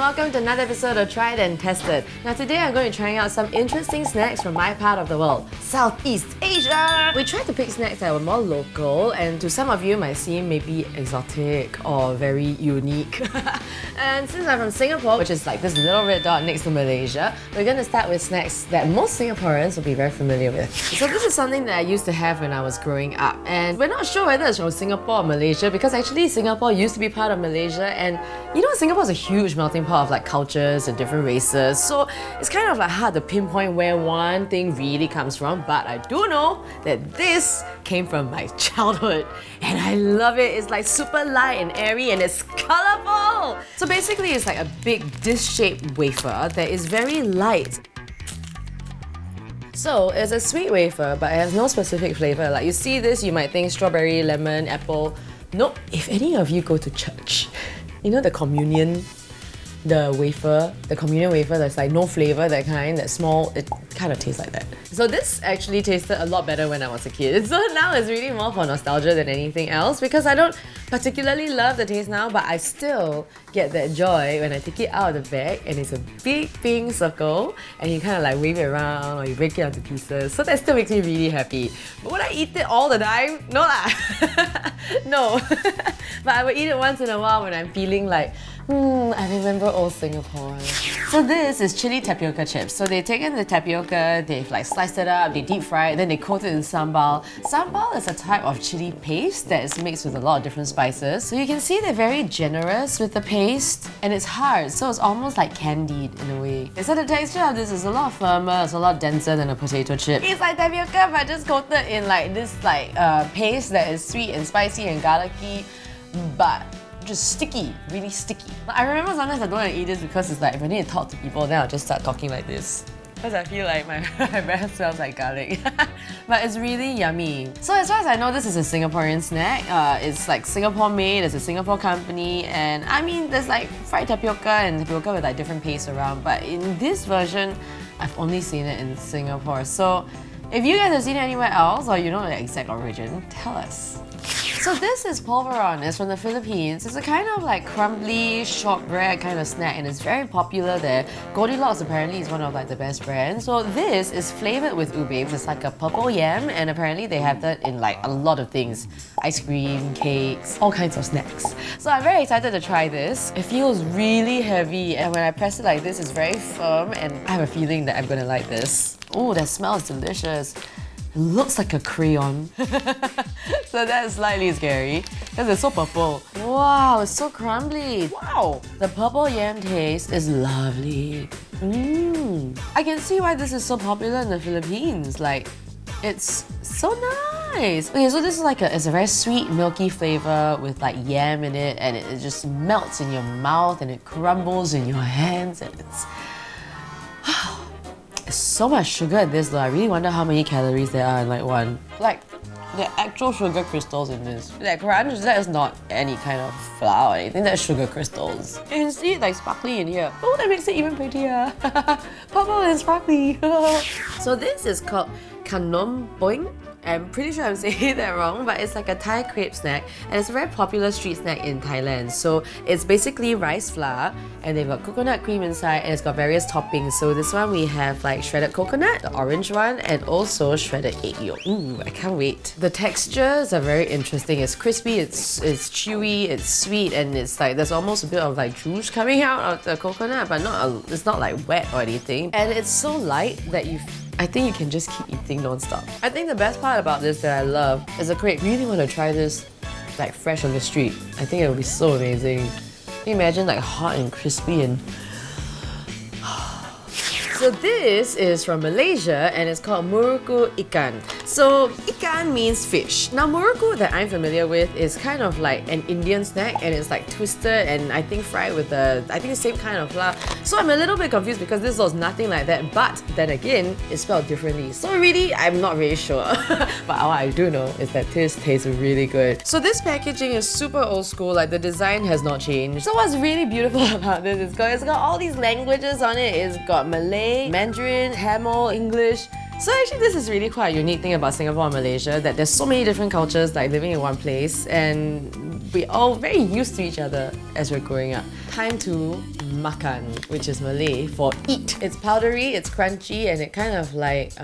welcome to another episode of Tried and Tested. Now today I'm going to be trying out some interesting snacks from my part of the world, Southeast Asia. We tried to pick snacks that were more local and to some of you might seem maybe exotic or very unique. And since I'm from Singapore, which is like this little red dot next to Malaysia, we're going to start with snacks that most Singaporeans will be very familiar with. So this is something that I used to have when I was growing up, and we're not sure whether it's from Singapore or Malaysia because actually Singapore used to be part of Malaysia, and you know Singapore is a huge melting pot of like cultures and different races, so it's kind of like hard to pinpoint where one thing really comes from, but I do know that this came from my childhood and I love it. It's like super light and airy and it's colourful! So basically it's like a big disc-shaped wafer that is very light. So it's a sweet wafer but it has no specific flavour. Like you see this, you might think strawberry, lemon, apple. Nope. If any of you go to church, you know the communion wafer that's like no flavour, that kind, that small, it kind of tastes like that. So this actually tasted a lot better when I was a kid. So now it's really more for nostalgia than anything else because I don't particularly love the taste now, but I still get that joy when I take it out of the bag and it's a big pink circle and you kind of like wave it around or you break it into pieces. So that still makes me really happy. But would I eat it all the time? No lah. No. But I would eat it once in a while when I'm feeling like, I remember old Singapore. So this is chili tapioca chips. So they've taken the tapioca, they've like sliced it up, they deep fry it, then they coat it in sambal. Sambal is a type of chili paste that is mixed with a lot of different spices. So you can see they're very generous with the paste and it's hard, so it's almost like candied in a way. So the texture of this is a lot firmer, it's a lot denser than a potato chip. It's like tapioca but just coated in like this paste that is sweet and spicy and garlicky, but just sticky, really sticky. I remember sometimes I don't want to eat this because it's like if I need to talk to people then I'll just start talking like this. Because I feel like my breath smells like garlic. But it's really yummy. So as far as I know, this is a Singaporean snack. It's like Singapore made, it's a Singapore company, and I mean there's like fried tapioca and tapioca with like different paste around, but in this version, I've only seen it in Singapore. So if you guys have seen it anywhere else or you know the exact origin, tell us. So this is polvoron. It's from the Philippines. It's a kind of like crumbly shortbread kind of snack and it's very popular there. Goldilocks apparently is one of like the best brands. So this is flavoured with ube. It's like a purple yam and apparently they have that in like a lot of things. Ice cream, cakes, all kinds of snacks. So I'm very excited to try this. It feels really heavy and when I press it like this, it's very firm and I have a feeling that I'm gonna like this. Oh, that smells delicious. It looks like a crayon. So that's slightly scary because it's so purple. Wow, it's so crumbly. Wow! The purple yam taste is lovely. I can see why this is so popular in the Philippines. Like, it's so nice. Okay, so this is like it's a very sweet, milky flavor with like yam in it and it just melts in your mouth and it crumbles in your hands and it's... so much sugar in this though. I really wonder how many calories there are in like one. Like, the actual sugar crystals in this. That crunch, that is not any kind of flour or anything, that's sugar crystals. You can see it like sparkly in here. Oh, that makes it even prettier. Purple and sparkly. So this is called Khanom bueang. I'm pretty sure I'm saying that wrong, but it's like a Thai crepe snack and it's a very popular street snack in Thailand. So it's basically rice flour and they've got coconut cream inside and it's got various toppings. So this one we have like shredded coconut, the orange one, and also shredded egg yolk. Ooh, I can't wait. The textures are very interesting. It's crispy, it's chewy, it's sweet, and it's like there's almost a bit of like juice coming out of the coconut, but it's not like wet or anything. And it's so light that I think you can just keep eating non-stop. I think the best part about this that I love is the crepe. I really want to try this like fresh on the street. I think it would be so amazing. Can you imagine like hot and crispy and... So this is from Malaysia and it's called muruku ikan. So ikan means fish. Now muruku that I'm familiar with is kind of like an Indian snack and it's like twisted and I think fried with the same kind of flour. So I'm a little bit confused because this was nothing like that, but then again, it's spelled differently. So really, I'm not really sure. But all I do know is that this tastes really good. So this packaging is super old school, like the design has not changed. So what's really beautiful about this is it's got all these languages on it. It's got Malay, Mandarin, Tamil, English. So actually this is really quite a unique thing about Singapore and Malaysia, that there's so many different cultures like living in one place, and we're all very used to each other as we're growing up. Time to makan, which is Malay for eat. It's powdery, it's crunchy, and it kind of like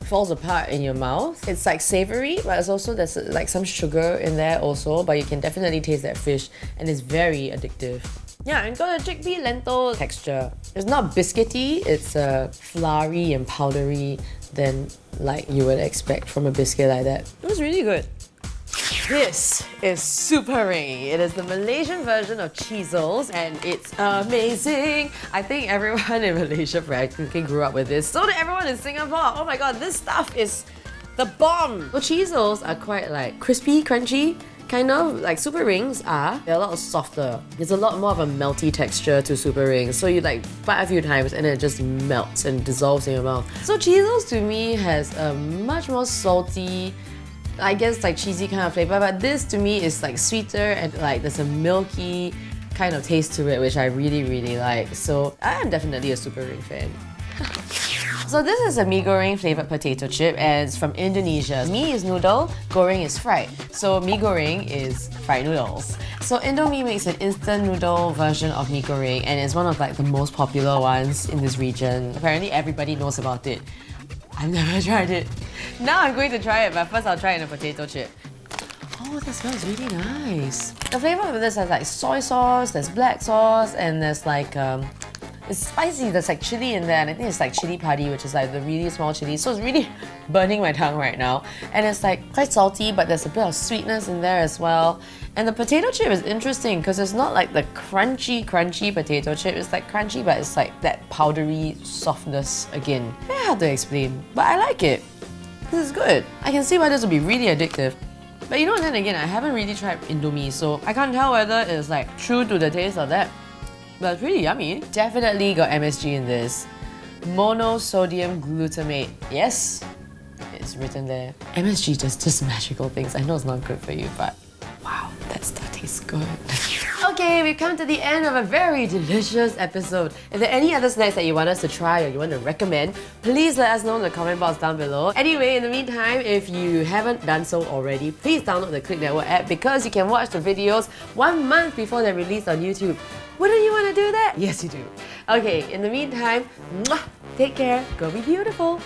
falls apart in your mouth. It's like savoury, but it's also, there's like some sugar in there also, but you can definitely taste that fish, and it's very addictive. Yeah, and got a chickpea lentil texture. It's not biscuity, it's floury and powdery than like you would expect from a biscuit like that. It was really good. This is super ringy. It is the Malaysian version of Cheezels, and it's amazing. I think everyone in Malaysia practically grew up with this. So did everyone in Singapore. Oh my god, this stuff is the bomb. So Cheezels are quite like crispy, crunchy, kind of like super rings are. They're a lot softer. There's a lot more of a melty texture to super rings. So you like bite a few times and then it just melts and dissolves in your mouth. So Cheezels to me has a much more salty, I guess like cheesy kind of flavor, but this to me is like sweeter and like there's a milky kind of taste to it, which I really, really like. So I am definitely a super ring fan. So this is a mee goreng flavoured potato chip, and it's from Indonesia. Mee is noodle, goreng is fried. So mee goreng is fried noodles. So Indomie makes an instant noodle version of mee goreng, and it's one of like the most popular ones in this region. Apparently everybody knows about it. I've never tried it. Now I'm going to try it, but first I'll try it in a potato chip. Oh, that smells really nice. The flavour of this has like soy sauce, there's black sauce, and there's like it's spicy, there's like chilli in there, and I think it's like chilli padi, which is like the really small chilli. So it's really burning my tongue right now. And it's like quite salty, but there's a bit of sweetness in there as well. And the potato chip is interesting because it's not like the crunchy potato chip. It's like crunchy, but it's like that powdery softness again. Very hard to explain, but I like it. This is good. I can see why this would be really addictive. But you know, then again, I haven't really tried Indomie, so I can't tell whether it's like true to the taste of that. But it's pretty yummy. Definitely got MSG in this. Monosodium glutamate. Yes, it's written there. MSG does just magical things. I know it's not good for you, but wow, that stuff tastes good. Okay, we've come to the end of a very delicious episode. If there are any other snacks that you want us to try or you want to recommend, please let us know in the comment box down below. Anyway, in the meantime, if you haven't done so already, please download the Clicknetwork app because you can watch the videos 1 month before they're released on YouTube. Wouldn't you want to do that? Yes, you do. Okay, in the meantime, take care, go be beautiful.